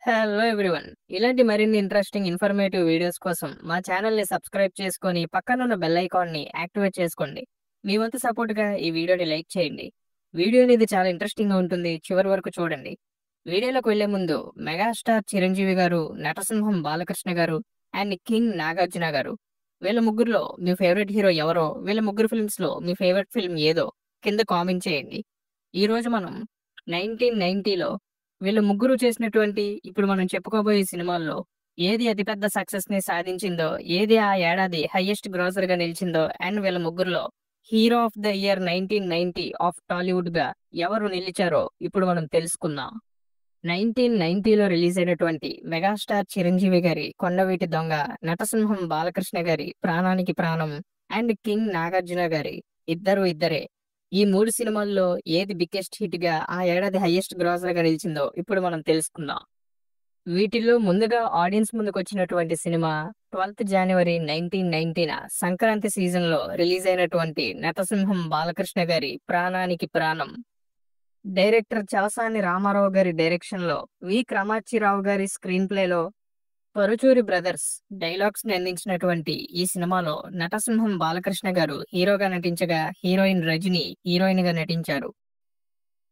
Hello everyone. ఇలాంటి మరిన్ని interesting informative videos కోసం మా ఛానల్‌ని సబ్స్క్రైబ్ చేసుకొని పక్కనున్న బెల్ ఐకాన్‌ని యాక్టివేట్ చేసుకోండి. మీ వంతు సపోర్ట్‌గా ఈ వీడియోని లైక్ చేయండి. వీడియో అనేది చాలా ఇంట్రెస్టింగ్‌గా ఉంటుంది. చివరి వరకు చూడండి. వీడియోలోకి వెళ్ళే ముందు మెగాస్టార్ చిరంజీవి గారు, నటసింహం బాలకృష్ణ గారు అండ్ కింగ్ నాగార్జున గారు వీళ్ళ ముగ్గురిలో మీ ఫేవరెట్ హీరో ఎవరో, వీళ్ళ ముగ్గురు ఫిల్మ్స్‌లో మీ ఫేవరెట్ ఫిల్మ్ ఏదో కింద కామెంట్ చేయండి. ఈరోజు మనం 1990లో వీళ్ళు ముగ్గురు చేసినటువంటి ఇప్పుడు మనం చెప్పుకోబోయే సినిమాల్లో ఏది అతిపెద్ద సక్సెస్‌ని సాధించిందో, ఏది ఆ ఏడాది హైయెస్ట్ గ్రాసర్‌గా నిలిచిందో అండ్ వీళ్ళ ముగ్గురిలో హీరో ఆఫ్ ద ఇయర్ 1990 ఆఫ్ టాలీవుడ్‌గా ఎవరు నిలిచారో ఇప్పుడు మనం తెలుసుకుందాం. 1990లో రిలీజ్ అయినటువంటి మెగాస్టార్ చిరంజీవి గారి 'కొండవీటి దొంగ', నటసింహం బాలకృష్ణ గారి 'ప్రాణానికి ప్రాణం' అండ్ కింగ్ నాగార్జున గారి 'ఇద్దరు ఇద్దరే'. ఈ 3 సినిమాల్లో ఏది బిగ్గెస్ట్ హిట్‌గా ఆ ఏడాది హైయెస్ట్ గ్రాసర్‌గా నిలిచిందో ఇప్పుడు మనం తెలుసుకుందాం. వీటిల్లో ముందుగా ఆడియన్స్ ముందుకొచ్చినటువంటి సినిమా 12థ్ జనవరి 1990న సంక్రాంతి సీజన్‌లో రిలీజ్ అయినటువంటి నటసింహం బాలకృష్ణ గారి 'ప్రాణానికి ప్రాణం'. డైరెక్టర్ చలసాని రామారావు గారి డైరెక్షన్‌లో, వి. కామాక్షిరావు గారి స్క్రీన్ ప్లేలో పరుచూరి బ్రదర్స్ డైలాగ్స్‌ని అందించినటువంటి ఈ సినిమాలో నటసింహం బాలకృష్ణ గారు హీరోగా నటించగా, హీరోయిన్ రజని హీరోయిన్‌గా నటించారు.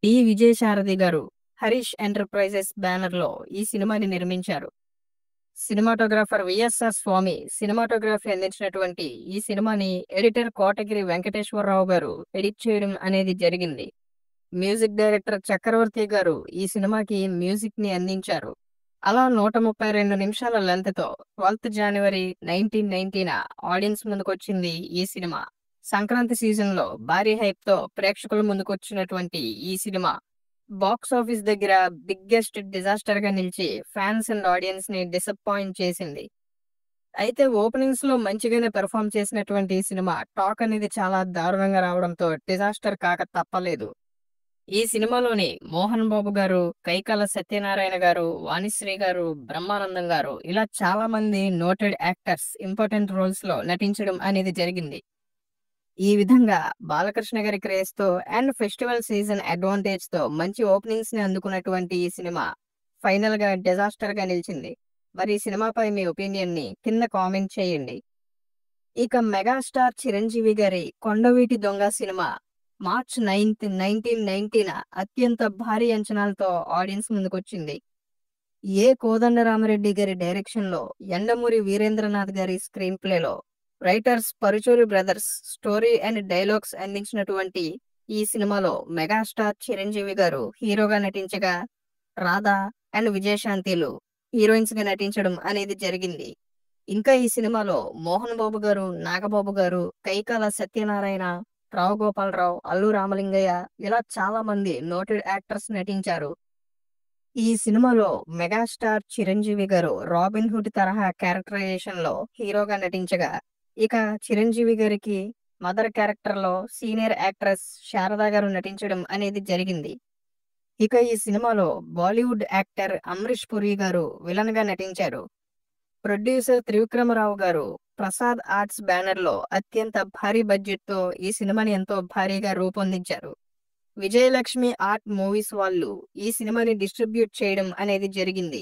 టి. విజయశారది గారు హరీష్ ఎంటర్‌ప్రైజెస్ బ్యానర్‌లో ఈ సినిమాని నిర్మించారు. సినిమాటోగ్రాఫర్ విఎస్ఆర్ స్వామి సినిమాటోగ్రఫీ అందించినటువంటి ఈ సినిమాని ఎడిటర్ కోటగిరి వెంకటేశ్వరరావు గారు ఎడిట్ చేయడం అనేది జరిగింది. మ్యూజిక్ డైరెక్టర్ చక్రవర్తి గారు ఈ సినిమాకి మ్యూజిక్ ని అందించారు. అలా 132 నిమిషాల లెంత్ తో 12థ్ జనవరి 1990న ఆడియన్స్ ముందుకొచ్చింది ఈ సినిమా. సంక్రాంతి సీజన్ లో భారీ హైప్ తో ప్రేక్షకుల ముందుకొచ్చినటువంటి ఈ సినిమా బాక్స్ ఆఫీస్ దగ్గర బిగ్గెస్ట్ డిజాస్టర్ గా నిలిచి ఫ్యాన్స్ అండ్ ఆడియన్స్ ని డిసప్పాయింట్ చేసింది. అయితే ఓపెనింగ్స్ లో మంచిగానే పెర్ఫామ్ చేసినటువంటి ఈ సినిమా టాక్ అనేది చాలా దారుణంగా రావడంతో డిజాస్టర్ కాక తప్పలేదు. ఈ సినిమాలోని మోహన్ బాబు గారు, కైకాల సత్యనారాయణ గారు, వాణిశ్రీ గారు, బ్రహ్మానందం గారు ఇలా చాలా మంది నోటెడ్ యాక్టర్స్ ఇంపార్టెంట్ రోల్స్ లో నటించడం అనేది జరిగింది. ఈ విధంగా బాలకృష్ణ గారి క్రేజ్ తో అండ్ ఫెస్టివల్ సీజన్ అడ్వాంటేజ్ తో మంచి ఓపెనింగ్స్ ని అందుకున్నటువంటి ఈ సినిమా ఫైనల్ గా డిజాస్టర్ గా నిలిచింది. మరి ఈ సినిమాపై మీ ఒపీనియన్ ని కింద కామెంట్ చేయండి. ఇక మెగాస్టార్ చిరంజీవి గారి 'కొండవీటి దొంగ' సినిమా మార్చ్ 9th 1990న అత్యంత భారీ అంచనాలతో ఆడియన్స్ ముందుకొచ్చింది. కోదండరామిరెడ్డి గారి డైరెక్షన్‌లో, యండమూరి వీరేంద్రనాథ్ గారి స్క్రీన్ ప్లేలో, writers Paruchuri brothers story and dialogues అందించినటువంటి ఈ సినిమాలో మెగాస్టార్ చిరంజీవి గారు హీరోగా నటించగా, రాధా అండ్ విజయశాంతిలు హీరోయిన్స్ గా నటించడం అనేది జరిగింది. ఇంకా ఈ సినిమాలో మోహన్ బాబు గారు, నాగబాబు గారు, కైకాల సత్యనారాయణ, రావు గోపాలరావు, అల్లు రామలింగయ్య ఇలా చాలా మంది నోటెడ్ యాక్టర్స్ నటించారు. ఈ సినిమాలో మెగాస్టార్ చిరంజీవి గారు రాబిన్ హుడ్ తరహా క్యారెక్టరైజేషన్ లో హీరోగా నటించగా, ఇక చిరంజీవి గారికి మదర్ క్యారెక్టర్ లో సీనియర్ యాక్ట్రెస్ శారదా గారు నటించడం అనేది జరిగింది. ఇక ఈ సినిమాలో బాలీవుడ్ యాక్టర్ అమరీష్ పురి గారు విలన్ గా నటించారు. ప్రొడ్యూసర్ త్రివిక్రమరావు గారు ప్రసాద్ ఆర్ట్స్ బ్యానర్ లో అత్యంత భారీ బడ్జెట్ తో ఈ సినిమాని ఎంతో భారీగా రూపొందించారు. విజయలక్ష్మి ఆర్ట్ మూవీస్ వాళ్ళు ఈ సినిమాని డిస్ట్రిబ్యూట్ చేయడం అనేది జరిగింది.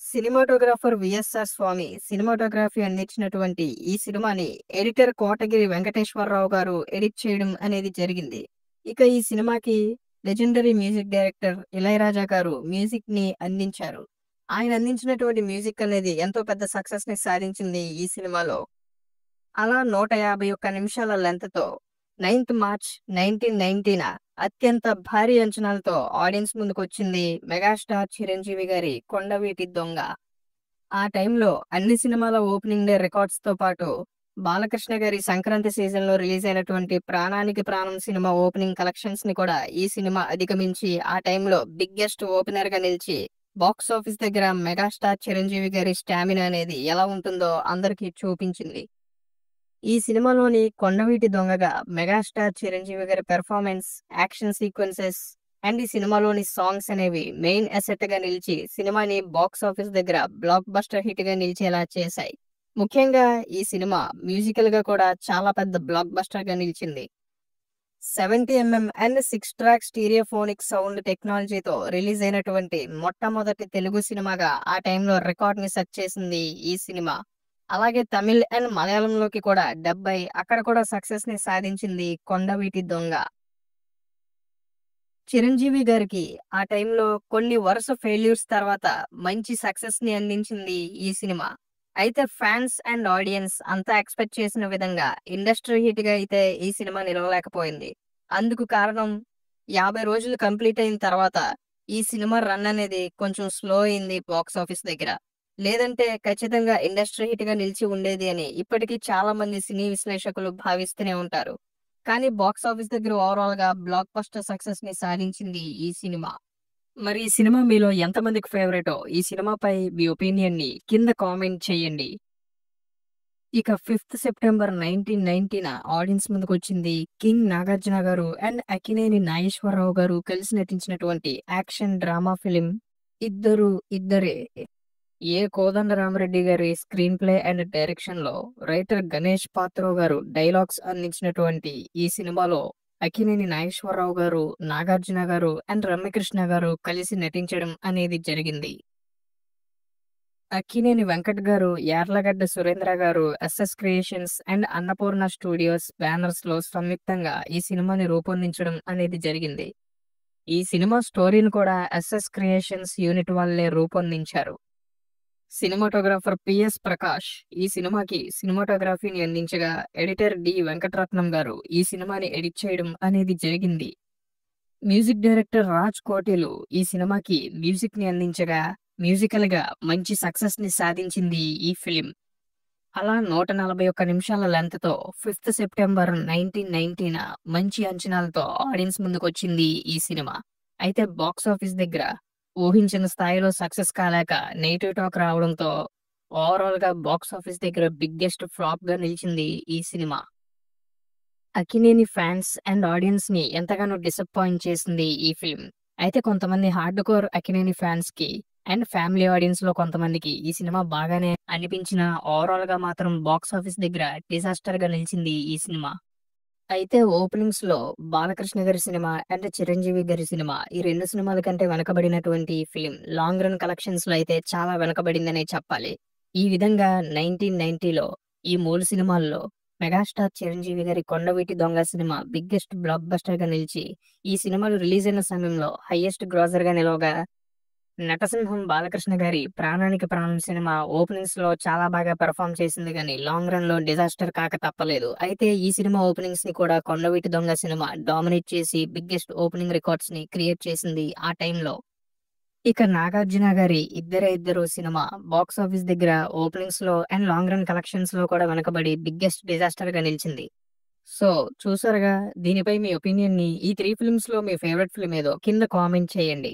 సినిమాటోగ్రాఫర్ విఎస్ఆర్ స్వామి సినిమాటోగ్రఫీ అందించినటువంటి ఈ సినిమాని ఎడిటర్ కోటగిరి వెంకటేశ్వరరావు గారు ఎడిట్ చేయడం అనేది జరిగింది. ఇక ఈ సినిమాకి లెజెండరీ మ్యూజిక్ డైరెక్టర్ ఇళయరాజా గారు మ్యూజిక్ ని అందించారు. ఆయన అందించినటువంటి మ్యూజిక్ అనేది ఎంతో పెద్ద సక్సెస్ ని సాధించింది ఈ సినిమాలో. అలా 151 నిమిషాల లెంత్ తో 9th మార్చ్ 1990న అత్యంత భారీ అంచనాలతో ఆడియన్స్ ముందుకొచ్చింది మెగాస్టార్ చిరంజీవి గారి 'కొండవీటి దొంగ'. ఆ టైంలో అన్ని సినిమాల ఓపెనింగ్ డే రికార్డ్స్ తో పాటు బాలకృష్ణ గారి సంక్రాంతి సీజన్ లో రిలీజ్ అయినటువంటి 'ప్రాణానికి ప్రాణం' సినిమా ఓపెనింగ్ కలెక్షన్స్ ని కూడా ఈ సినిమా అధిగమించి ఆ టైంలో బిగ్గెస్ట్ ఓపెనర్ గా నిలిచి బాక్స్ ఆఫీస్ దగ్గర మెగాస్టార్ చిరంజీవి గారి స్టామినా అనేది ఎలా ఉంటుందో అందరికీ చూపించింది. ఈ సినిమాలోని 'కొండవీటి దొంగ'గా మెగాస్టార్ చిరంజీవి గారి పెర్ఫార్మెన్స్, యాక్షన్ సీక్వెన్సెస్ అండ్ ఈ సినిమాలోని సాంగ్స్ అనేవి మెయిన్ అసెట్ గా నిలిచి సినిమాని బాక్స్ ఆఫీస్ దగ్గర బ్లాక్ బస్టర్ హిట్ గా నిలిచేలా చేశాయి. ముఖ్యంగా ఈ సినిమా మ్యూజికల్ గా కూడా చాలా పెద్ద బ్లాక్ బస్టర్ గా నిలిచింది. 70 అండ్ 6 ట్రాక్ స్టీరియోఫోనిక్ సౌండ్ టెక్నాలజీతో రిలీజ్ అయినటువంటి మొట్టమొదటి తెలుగు సినిమాగా ఆ టైంలో రికార్డ్‌ని సెట్ చేసింది ఈ సినిమా. అలాగే తమిళ్ అండ్ మలయాళంలోకి కూడా డబ్ అయి అక్కడ కూడా సక్సెస్‌ని సాధించింది 'కొండవీటి దొంగ'. చిరంజీవి గారికి ఆ టైంలో కొన్ని వరుస ఫెయిల్యూర్స్ తర్వాత మంచి సక్సెస్‌ని అందించింది ఈ సినిమా. అయితే ఫ్యాన్స్ అండ్ ఆడియన్స్ అంతా ఎక్స్‌పెక్ట్ చేసిన విధంగా ఇండస్ట్రీ హిట్‌గా అయితే ఈ సినిమా నిలవలేకపోయింది. అందుకు కారణం 50 రోజులు కంప్లీట్ అయిన తర్వాత ఈ సినిమా రన్ అనేది కొంచెం స్లో అయింది బాక్స్ ఆఫీస్ దగ్గర. లేదంటే ఖచ్చితంగా ఇండస్ట్రీ హిట్‌గా నిలిచి ఉండేది అని ఇప్పటికీ చాలా మంది సినీ విశ్లేషకులు భావిస్తూనే ఉంటారు. కానీ బాక్స్ ఆఫీస్ దగ్గర ఓవరాల్‌గా బ్లాక్ బస్టర్ సక్సెస్‌ని సాధించింది ఈ సినిమా. మరి ఈ సినిమా మీలో ఎంతమందికి ఫేవరెటో ఈ సినిమాపై మీ ఒపీనియన్‌ని కింద కామెంట్ చేయండి. ఇక 5థ్ సెప్టెంబర్ 1990న ఆడియన్స్ ముందుకొచ్చింది 'కింగ్' నాగార్జున గారు అండ్ అక్కినేని నాగేశ్వరరావు గారు కలిసి నటించినటువంటి యాక్షన్ డ్రామా ఫిల్మ్ 'ఇద్దరు ఇద్దరే'. కోదండరామిరెడ్డి గారి స్క్రీన్ ప్లే అండ్ డైరెక్షన్‌లో రైటర్ గణేష్ పాత్రో గారు డైలాగ్స్ అందించినటువంటి ఈ సినిమాలో అక్కినేని నాగేశ్వరరావు గారు, నాగార్జున గారు అండ్ రమ్యకృష్ణ గారు కలిసి నటించడం అనేది జరిగింది. అక్కినేని వెంకట్ గారు, యార్లగడ్డ సురేంద్ర గారు, S S creations and Annapurna studios బ్యానర్స్‌లో సంయుక్తంగా ఈ సినిమాని రూపొందించడం అనేది జరిగింది. ఈ సినిమా స్టోరీని కూడా ఎస్ఎస్ క్రియేషన్స్ యూనిట్ వాళ్ళే రూపొందించారు. సినిమాటోగ్రాఫర్ పిఎస్ ప్రకాష్ ఈ సినిమాకి సినిమాటోగ్రఫీని అందించగా, ఎడిటర్ డి వెంకటరత్నం గారు ఈ సినిమాని ఎడిట్ చేయడం అనేది జరిగింది. మ్యూజిక్ డైరెక్టర్ రాజ్ కోటిలు ఈ సినిమాకి మ్యూజిక్ ని అందించగా, మ్యూజికల్ గా మంచి సక్సెస్ ని సాధించింది ఈ ఫిలిం. అలా 141 నిమిషాల లెంత్ తో 5థ్ సెప్టెంబర్ 1990న మంచి అంచనాలతో ఆడియన్స్ ముందుకొచ్చింది ఈ సినిమా. అయితే బాక్స్ ఆఫీస్ దగ్గర ఊహించిన స్థాయిలో సక్సెస్ కాలేక నెగెటివ్ టాక్ రావడంతో ఓవరాల్‌గా బాక్స్ ఆఫీస్ దగ్గర బిగ్గెస్ట్ ఫ్లాప్‌గా నిలిచింది ఈ సినిమా. అక్కినేని ఫ్యాన్స్ అండ్ ఆడియన్స్‌ని ఎంతగానో డిసప్పాయింట్ చేసింది ఈ ఫిల్మ్. అయితే కొంతమంది హార్డ్ కోర్ అక్కినేని ఫ్యాన్స్‌కి అండ్ ఫ్యామిలీ ఆడియన్స్‌లో కొంతమందికి ఈ సినిమా బాగానే అనిపించినా ఓవరాల్‌గా మాత్రం బాక్స్ ఆఫీస్ దగ్గర డిజాస్టర్‌గా నిలిచింది ఈ సినిమా. అయితే ఓపెనింగ్స్‌లో బాలకృష్ణ గారి సినిమా అండ్ చిరంజీవి గారి సినిమా ఈ 2 సినిమాల కంటే వెనకబడినటువంటి ఈ ఫిల్మ్ లాంగ్ రన్ కలెక్షన్స్‌లో అయితే చాలా వెనకబడిందనే చెప్పాలి. ఈ విధంగా 1990లో ఈ 3 సినిమాల్లో మెగాస్టార్ చిరంజీవి గారి 'కొండవీటి దొంగ' సినిమా బిగ్గెస్ట్ బ్లాక్ బస్టర్‌గా నిలిచి, ఈ సినిమాలు రిలీజ్ అయిన సమయంలో హైయెస్ట్ గ్రాసర్‌గా నిలవగా, నటసింహం బాలకృష్ణ గారి 'ప్రాణానికి ప్రాణం' సినిమా ఓపెనింగ్స్‌లో చాలా బాగా పెర్ఫార్మ్ చేసింది గానీ, లాంగ్ రన్‌లో డిజాస్టర్ కాక తప్పలేదు. అయితే ఈ సినిమా ఓపెనింగ్స్‌ని కూడా 'కొండవీటి దొంగ' సినిమా డామినేట్ చేసి బిగ్గెస్ట్ ఓపెనింగ్ రికార్డ్స్‌ని క్రియేట్ చేసింది ఆ టైంలో. ఇక నాగార్జున గారి 'ఇద్దరే ఇద్దరు' సినిమా బాక్స్ ఆఫీస్ దగ్గర ఓపెనింగ్స్‌లో అండ్ లాంగ్ రన్ కలెక్షన్స్‌లో కూడా వెనకబడి బిగ్గెస్ట్ డిజాస్టర్‌గా నిలిచింది. సో, చూసారుగా, దీనిపై మీ ఒపీనియన్‌ని ఈ 3 ఫిల్మ్స్‌లో మీ ఫేవరెట్ ఫిల్మ్ ఏదో కింద కామెంట్ చేయండి.